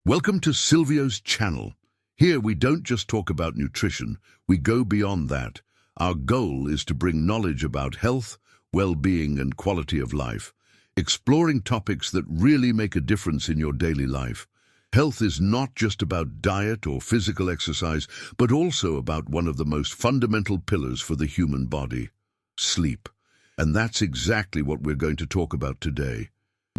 Welcome to Silvio's channel. Here we don't just talk about nutrition, we go beyond that. Our goal is to bring knowledge about health, well-being and quality of life, exploring topics that really make a difference in your daily life. Health is not just about diet or physical exercise, but also about one of the most fundamental pillars for the human body, sleep. And that's exactly what we're going to talk about today.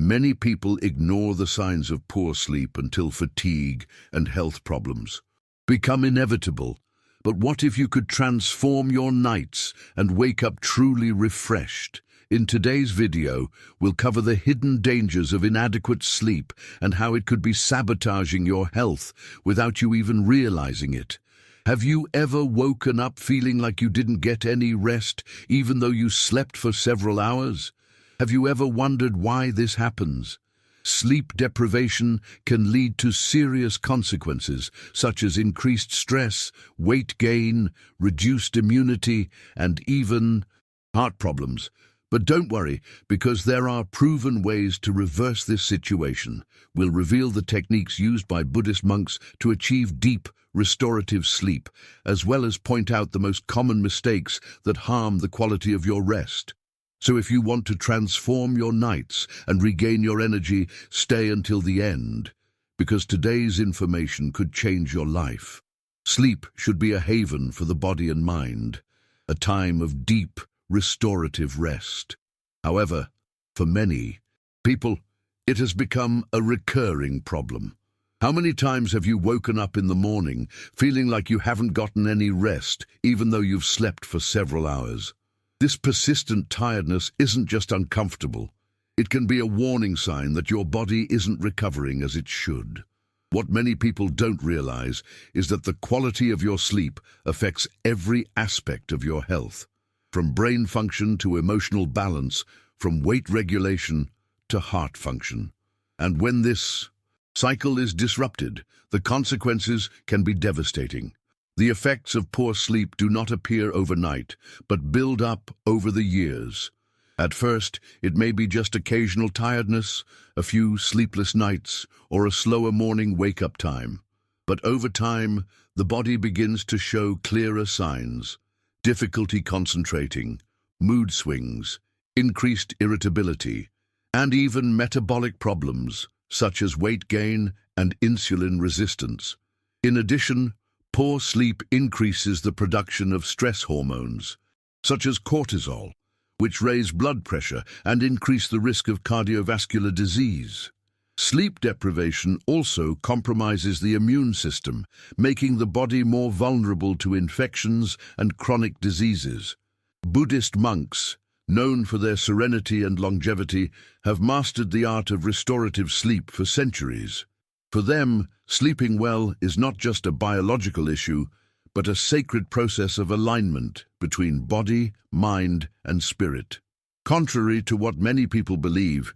Many people ignore the signs of poor sleep until fatigue and health problems become inevitable. But what if you could transform your nights and wake up truly refreshed? In today's video, we'll cover the hidden dangers of inadequate sleep and how it could be sabotaging your health without you even realizing it. Have you ever woken up feeling like you didn't get any rest, even though you slept for several hours? Have you ever wondered why this happens? Sleep deprivation can lead to serious consequences, such as increased stress, weight gain, reduced immunity, and even heart problems. But don't worry, because there are proven ways to reverse this situation. We'll reveal the techniques used by Buddhist monks to achieve deep, restorative sleep, as well as point out the most common mistakes that harm the quality of your rest. So if you want to transform your nights and regain your energy, stay until the end, because today's information could change your life. Sleep should be a haven for the body and mind, a time of deep, restorative rest. However, for many people, it has become a recurring problem. How many times have you woken up in the morning feeling like you haven't gotten any rest, even though you've slept for several hours? This persistent tiredness isn't just uncomfortable. It can be a warning sign that your body isn't recovering as it should. What many people don't realize is that the quality of your sleep affects every aspect of your health, from brain function to emotional balance, from weight regulation to heart function. And when this cycle is disrupted, the consequences can be devastating. The effects of poor sleep do not appear overnight, but build up over the years. At first, it may be just occasional tiredness, a few sleepless nights, or a slower morning wake-up time. But over time, the body begins to show clearer signs: difficulty concentrating, mood swings, increased irritability, and even metabolic problems, such as weight gain and insulin resistance. In addition, poor sleep increases the production of stress hormones, such as cortisol, which raise blood pressure and increase the risk of cardiovascular disease. Sleep deprivation also compromises the immune system, making the body more vulnerable to infections and chronic diseases. Buddhist monks, known for their serenity and longevity, have mastered the art of restorative sleep for centuries. For them, sleeping well is not just a biological issue, but a sacred process of alignment between body, mind, and spirit. Contrary to what many people believe,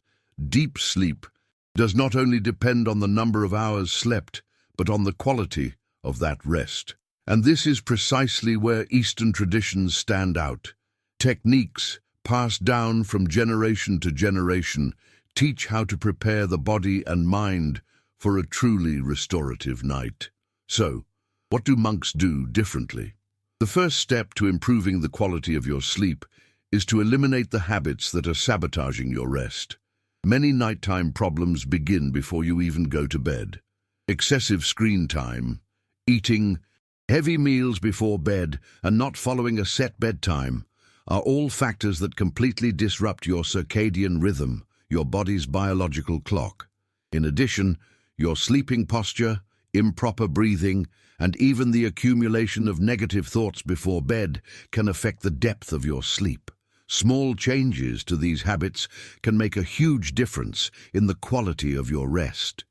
deep sleep does not only depend on the number of hours slept, but on the quality of that rest. And this is precisely where Eastern traditions stand out. Techniques passed down from generation to generation teach how to prepare the body and mind for a truly restorative night. So, what do monks do differently? The first step to improving the quality of your sleep is to eliminate the habits that are sabotaging your rest. Many nighttime problems begin before you even go to bed. Excessive screen time, eating heavy meals before bed, and not following a set bedtime are all factors that completely disrupt your circadian rhythm, your body's biological clock. In addition, your sleeping posture, improper breathing, and even the accumulation of negative thoughts before bed can affect the depth of your sleep. Small changes to these habits can make a huge difference in the quality of your rest.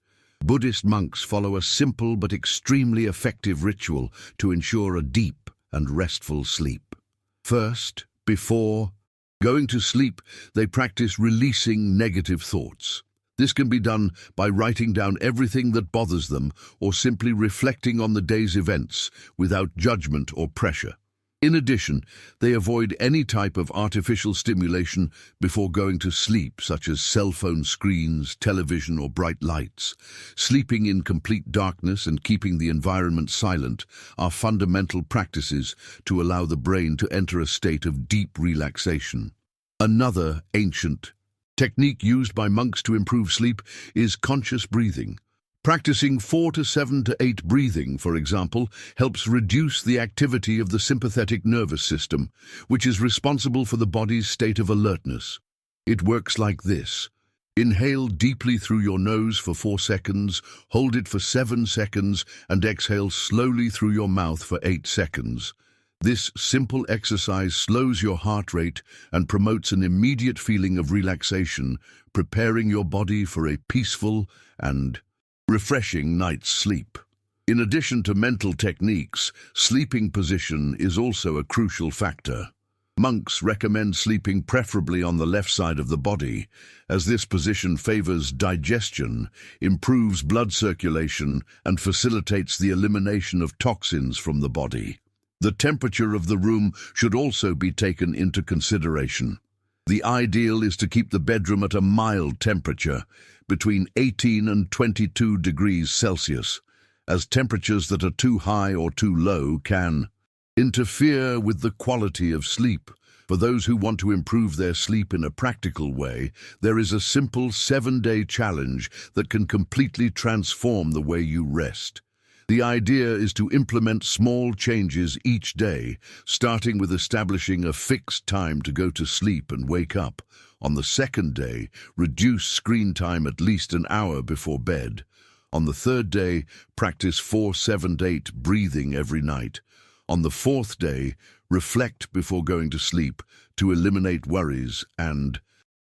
Buddhist monks follow a simple but extremely effective ritual to ensure a deep and restful sleep. First, before going to sleep, they practice releasing negative thoughts. This can be done by writing down everything that bothers them or simply reflecting on the day's events without judgment or pressure. In addition, they avoid any type of artificial stimulation before going to sleep, such as cell phone screens, television, or bright lights. Sleeping in complete darkness and keeping the environment silent are fundamental practices to allow the brain to enter a state of deep relaxation. Another ancient technique used by monks to improve sleep is conscious breathing. Practicing 4 to 7 to 8 breathing, for example, helps reduce the activity of the sympathetic nervous system, which is responsible for the body's state of alertness. It works like this. Inhale deeply through your nose for 4 seconds, hold it for 7 seconds, and exhale slowly through your mouth for 8 seconds. This simple exercise slows your heart rate and promotes an immediate feeling of relaxation, preparing your body for a peaceful and refreshing night's sleep. In addition to mental techniques, sleeping position is also a crucial factor. Monks recommend sleeping preferably on the left side of the body, as this position favors digestion, improves blood circulation, and facilitates the elimination of toxins from the body. The temperature of the room should also be taken into consideration. The ideal is to keep the bedroom at a mild temperature, between 18 and 22 degrees Celsius, as temperatures that are too high or too low can interfere with the quality of sleep. For those who want to improve their sleep in a practical way, there is a simple 7-day challenge that can completely transform the way you rest. The idea is to implement small changes each day, starting with establishing a fixed time to go to sleep and wake up. On the second day, reduce screen time at least an hour before bed. On the third day, practice 4-7-8 breathing every night. On the fourth day, reflect before going to sleep to eliminate worries and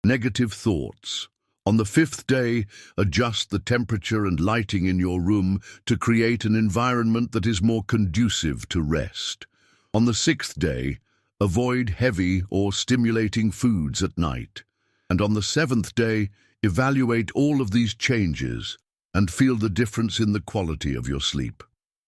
negative thoughts. On the fifth day, adjust the temperature and lighting in your room to create an environment that is more conducive to rest. On the sixth day, avoid heavy or stimulating foods at night. And on the seventh day, evaluate all of these changes and feel the difference in the quality of your sleep.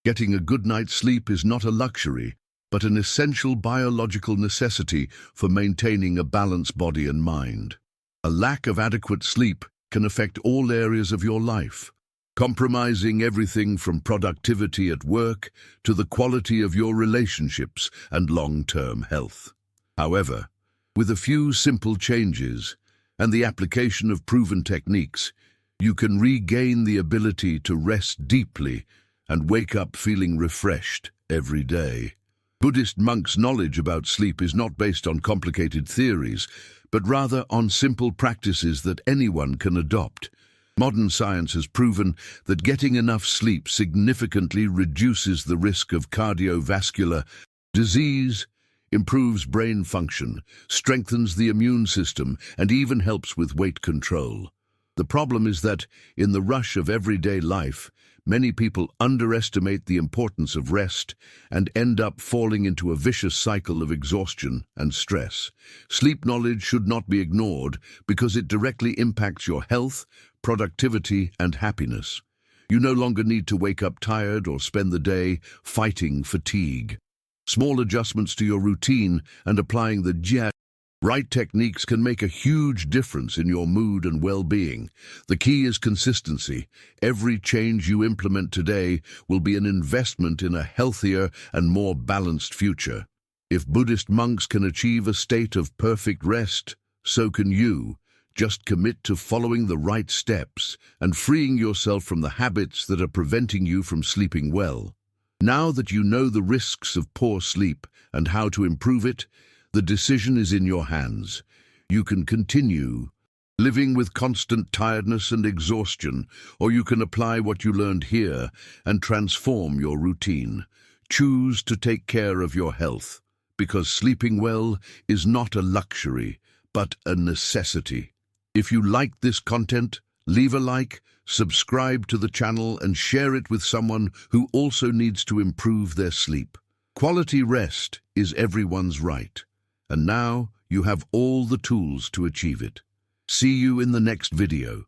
Getting a good night's sleep is not a luxury, but an essential biological necessity for maintaining a balanced body and mind. A lack of adequate sleep can affect all areas of your life, compromising everything from productivity at work to the quality of your relationships and long-term health. However, with a few simple changes and the application of proven techniques, you can regain the ability to rest deeply and wake up feeling refreshed every day. Buddhist monks' knowledge about sleep is not based on complicated theories, but rather on simple practices that anyone can adopt. Modern science has proven that getting enough sleep significantly reduces the risk of cardiovascular disease, improves brain function, strengthens the immune system, and even helps with weight control. The problem is that, in the rush of everyday life, many people underestimate the importance of rest and end up falling into a vicious cycle of exhaustion and stress. Sleep knowledge should not be ignored because it directly impacts your health, productivity, and happiness. You no longer need to wake up tired or spend the day fighting fatigue. Small adjustments to your routine and applying the right techniques can make a huge difference in your mood and well-being. The key is consistency. Every change you implement today will be an investment in a healthier and more balanced future. If Buddhist monks can achieve a state of perfect rest, so can you. Just commit to following the right steps and freeing yourself from the habits that are preventing you from sleeping well. Now that you know the risks of poor sleep and how to improve it, the decision is in your hands. You can continue living with constant tiredness and exhaustion, or you can apply what you learned here and transform your routine. Choose to take care of your health, because sleeping well is not a luxury, but a necessity. If you liked this content, leave a like, subscribe to the channel, and share it with someone who also needs to improve their sleep. Quality rest is everyone's right. And now you have all the tools to achieve it. See you in the next video.